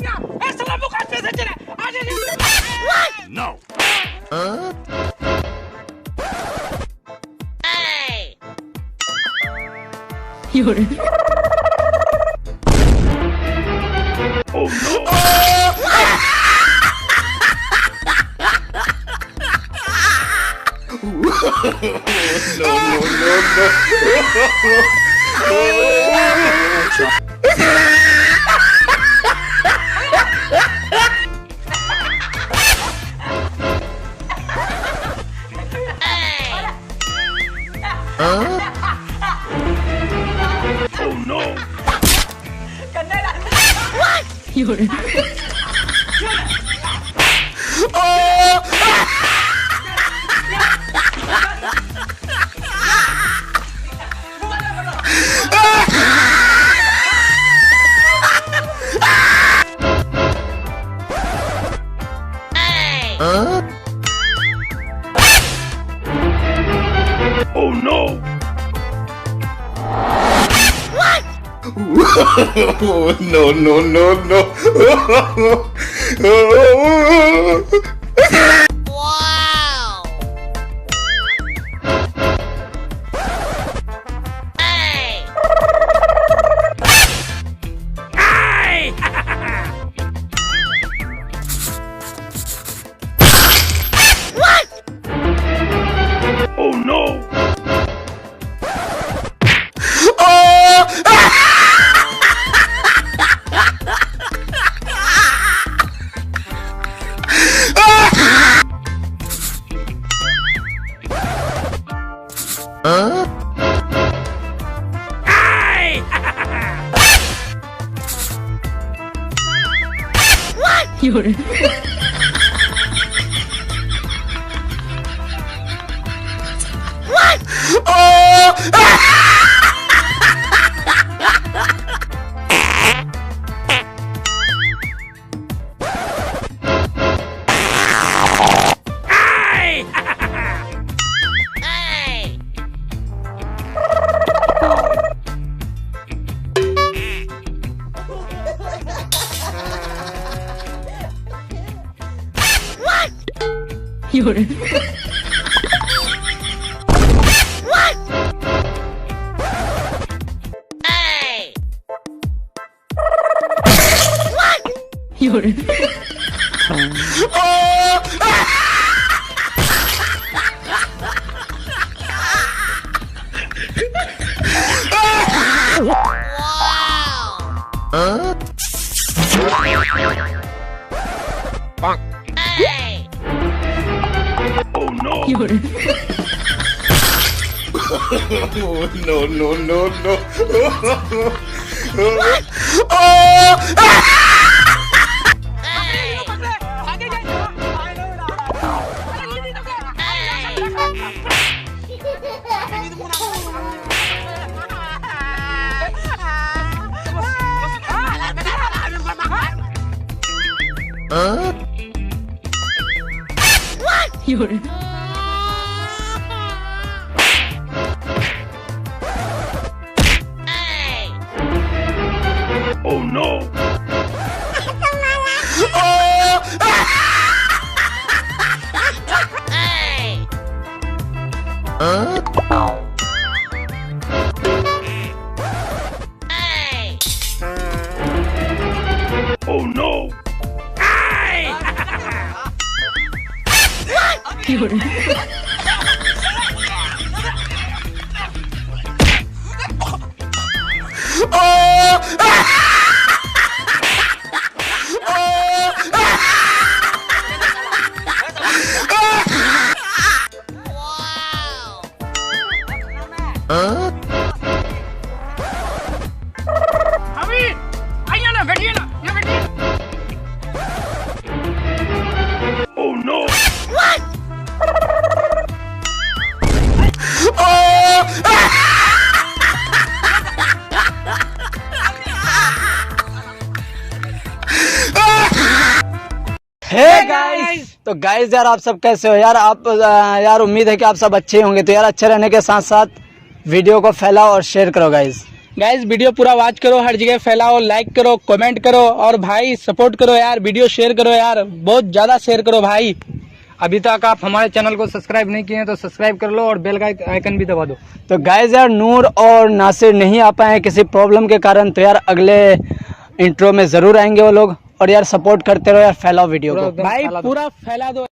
No. Oh no. Oh no. 有人。Oh no. No, no, no, no. Wow! Hey! Oh no. What? 有人。Hey! What? 有人。What? Hey! What? 有人。Wow! Hey! Oh no. 有人。No, no, no, no. What? 有人。Hey! Oh no. Hey! Hey! Oh no. 有人。Oh no. What? Hey guys, तो guys यार आप सब कैसे हो यार। आप यार उम्मीद है कि आप सब अच्छे होंगे। तो यार अच्छे रहने के साथ साथ वीडियो को फैलाओ और शेयर करो गाइस। गाइस वीडियो पूरा वॉच करो, हर जगह फैलाओ, लाइक करो, कमेंट करो और भाई सपोर्ट करो यार, वीडियो शेयर करो यार, बहुत ज्यादा शेयर करो भाई। अभी तक आप हमारे चैनल को सब्सक्राइब नहीं किए हैं तो सब्सक्राइब कर लो और बेल का आइकन भी दबा दो। तो गाइस यार नूर और नासिर नहीं आ पाए किसी प्रॉब्लम के कारण, तो यार अगले इंट्रो में जरूर आएंगे वो लोग। और यार सपोर्ट करते रहो यार, फैलाओ वीडियो को भाई, पूरा फैला दो।